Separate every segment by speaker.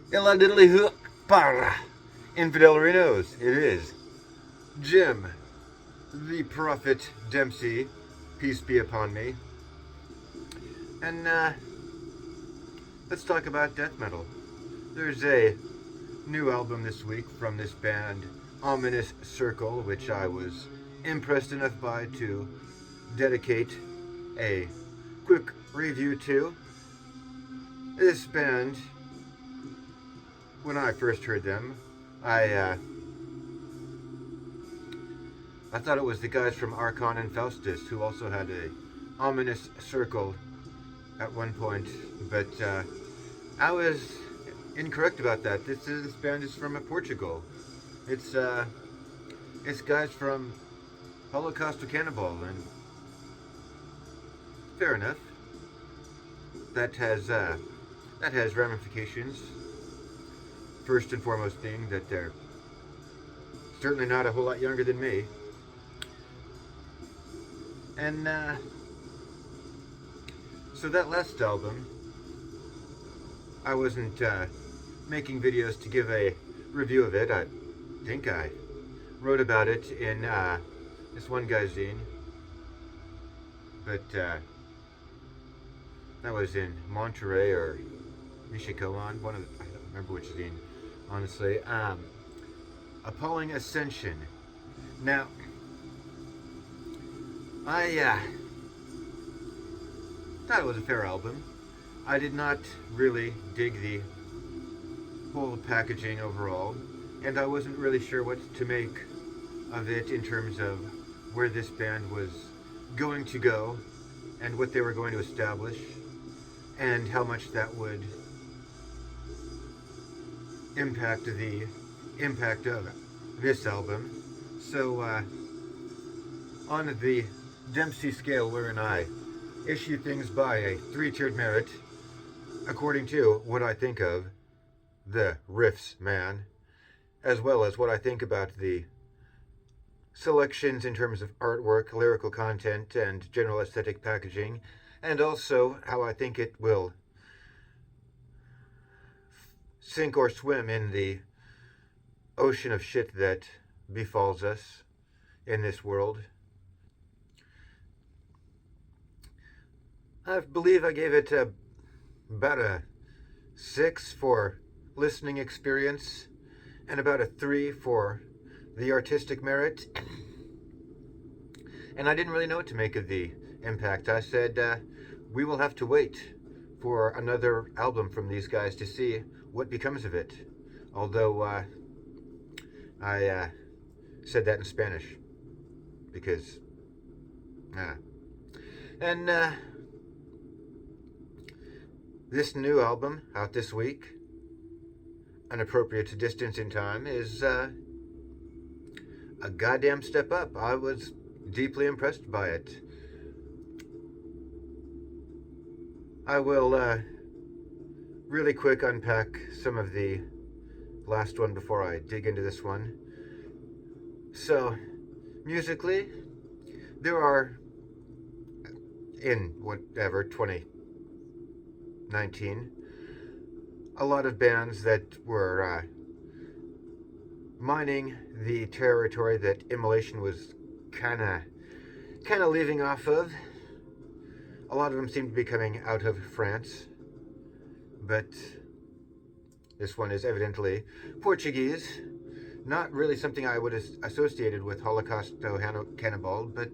Speaker 1: Illa diddly hook para. Infidel knows it is Jim, the Prophet Dempsey, peace be upon me. And let's talk about death metal. There's a new album this week from this band, Ominous Circle, which I was impressed enough by to dedicate a quick review to. This band, when I first heard them, I uh, I thought it was the guys from Archon and Faustus who also had a ominous circle at one point, but I was incorrect about that. This band is from Portugal. It's it's guys from Holocaust to Cannibal, and fair enough. That has ramifications. First and foremost, being that they're certainly not a whole lot younger than me, and so that last album, I wasn't making videos to give a review of it. I think I wrote about it in this one guy's zine, but that was in Monterey or Nishikoan, one of the, I don't remember which zine, honestly. Appalling Ascension. Now, I thought it was a fair album. I did not really dig the whole packaging overall, and I wasn't really sure what to make of it in terms of where this band was going to go and what they were going to establish and how much that would impact the impact of this album. So on the Dempsey scale, wherein I issue things by a three-tiered merit according to what I think of the riffs, man, as well as what I think about the selections in terms of artwork, lyrical content, and general aesthetic packaging, and also how I think it will sink or swim in the ocean of shit that befalls us in this world. I believe I gave it about a 6 for listening experience and about a 3 for the artistic merit. And I didn't really know what to make of the impact. I said, we will have to wait for another album from these guys to see what becomes of it. Although I said that in Spanish because, and this new album out this week, an appropriate distance in time, is a goddamn step up. I was deeply impressed by it. I will really quick unpack some of the last one before I dig into this one. So, musically, there are, in whatever, 2019, a lot of bands that were mining the territory that Immolation was kind of leaving off of. A lot of them seem to be coming out of France, but this one is evidently Portuguese. Not really something I would have associated with Holocausto Cannibal, but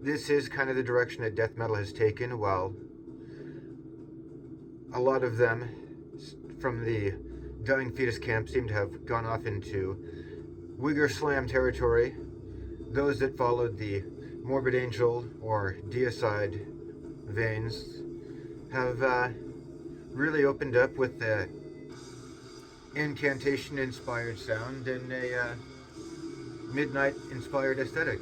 Speaker 1: this is kind of the direction that death metal has taken, while a lot of them from the Dying Fetus camp seem to have gone off into Uyghur Slam territory. Those that followed the Morbid Angel or Deicide veins have really opened up with the incantation-inspired sound and a midnight-inspired aesthetic.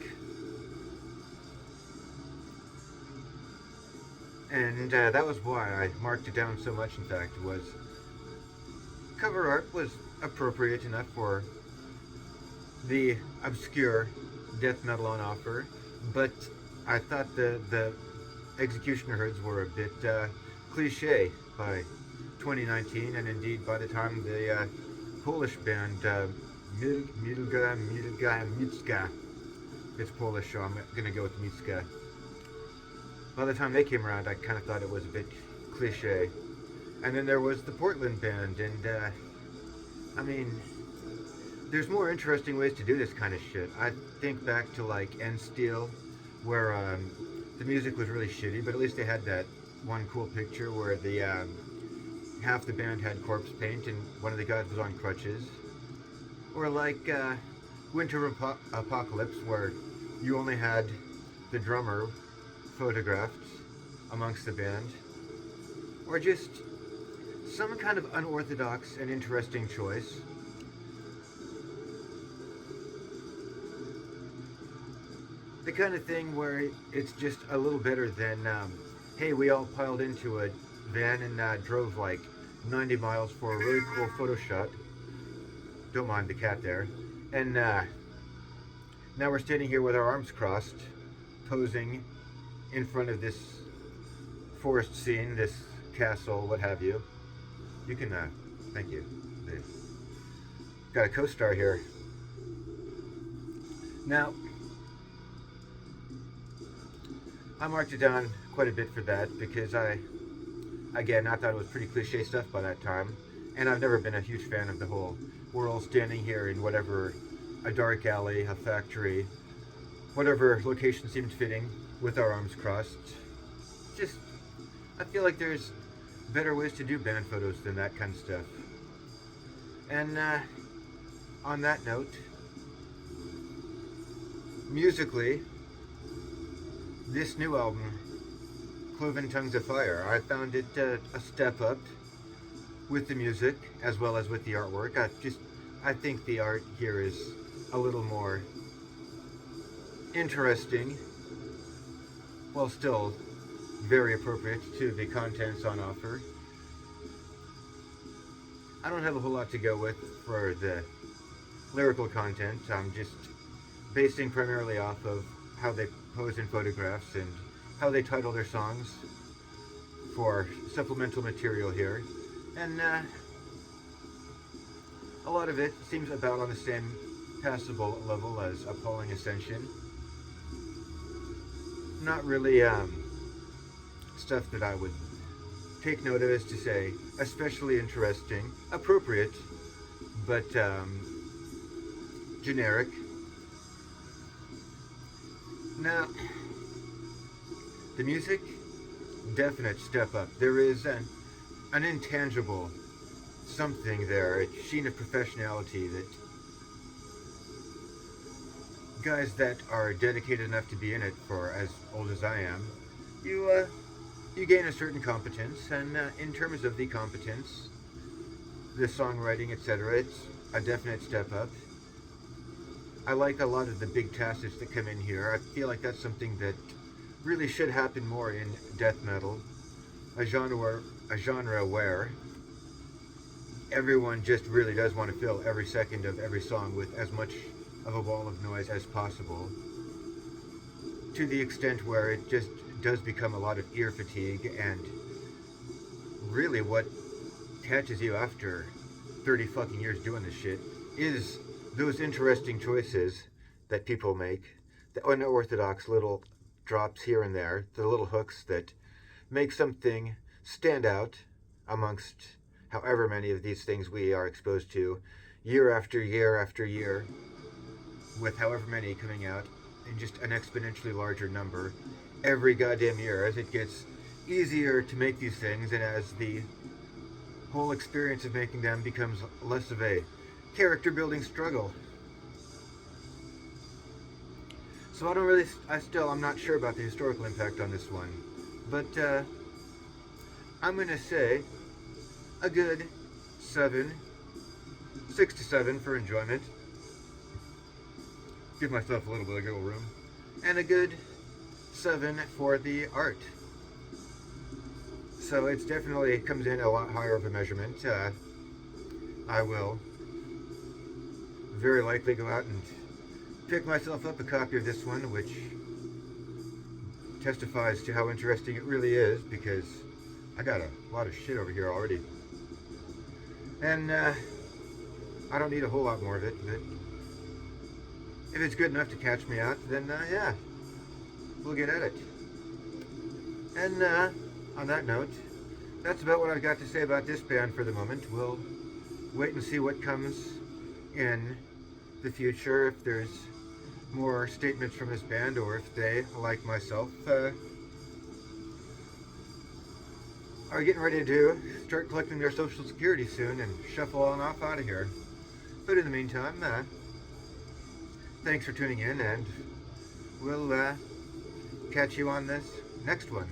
Speaker 1: And that was why I marked it down so much, in fact, was cover art was appropriate enough for the obscure death metal on offer, but I thought the executioner herds were a bit cliche by 2019, and indeed by the time the Polish band Mitska, it's Polish, so I'm gonna go with Mitska. By the time they came around, I kind of thought it was a bit cliche. And then there was the Portland band, and I mean, there's more interesting ways to do this kind of shit. I think back to like N Steel, where the music was really shitty, but at least they had that one cool picture where the half the band had corpse paint and one of the guys was on crutches. Or like Winter Apocalypse, where you only had the drummer photographed amongst the band. Or just some kind of unorthodox and interesting choice. The kind of thing where it's just a little better than, hey, we all piled into a van and drove like 90 miles for a really cool photo shot. Don't mind the cat there. And now we're standing here with our arms crossed, posing in front of this forest scene, this castle, what have you. You can, thank you. Got a co-star here. Now, I marked it down quite a bit for that because I thought it was pretty cliche stuff by that time, and I've never been a huge fan of the whole we're all standing here in whatever, a dark alley, a factory, whatever location seemed fitting with our arms crossed. Just, I feel like there's better ways to do band photos than that kind of stuff. And on that note, musically, this new album, Cloven Tongues of Fire, I found it a step up with the music as well as with the artwork. I think the art here is a little more interesting while still very appropriate to the contents on offer. I don't have a whole lot to go with for the lyrical content. I'm just basing primarily off of how they pose in photographs and how they title their songs for supplemental material here. And a lot of it seems about on the same passable level as Appalling Ascension. Not really stuff that I would take note of as to say especially interesting, appropriate, but generic. Now, the music, definite step up. There is an intangible something there, a sheen of professionality that guys that are dedicated enough to be in it for as old as I am, you gain a certain competence, and in terms of the competence, the songwriting, etc., it's a definite step up. I like a lot of the big passages that come in here. I feel like that's something that really should happen more in death metal, a genre where everyone just really does want to fill every second of every song with as much of a wall of noise as possible, to the extent where it just does become a lot of ear fatigue, and really what catches you after 30 fucking years doing this shit is those interesting choices that people make, the unorthodox little drops here and there, the little hooks that make something stand out amongst however many of these things we are exposed to year after year after year, with however many coming out in just an exponentially larger number every goddamn year as it gets easier to make these things, and as the whole experience of making them becomes less of a character building struggle. So I'm not sure about the historical impact on this one, but I'm gonna say a good 6 to 7 for enjoyment. Give myself a little bit of wiggle room. And a good 7 for the art. So it's definitely comes in a lot higher of a measurement. I will very likely go out and pick myself up a copy of this one, which testifies to how interesting it really is, because I got a lot of shit over here already And I don't need a whole lot more of it, but if it's good enough to catch me out, then yeah, we'll get at it. And on that note, that's about what I've got to say about this band for the moment. We'll wait and see what comes in the future, if there's more statements from this band, or if they, like myself, are getting ready to start collecting their Social Security soon and shuffle on off out of here. But in the meantime, thanks for tuning in, and we'll catch you on this next one.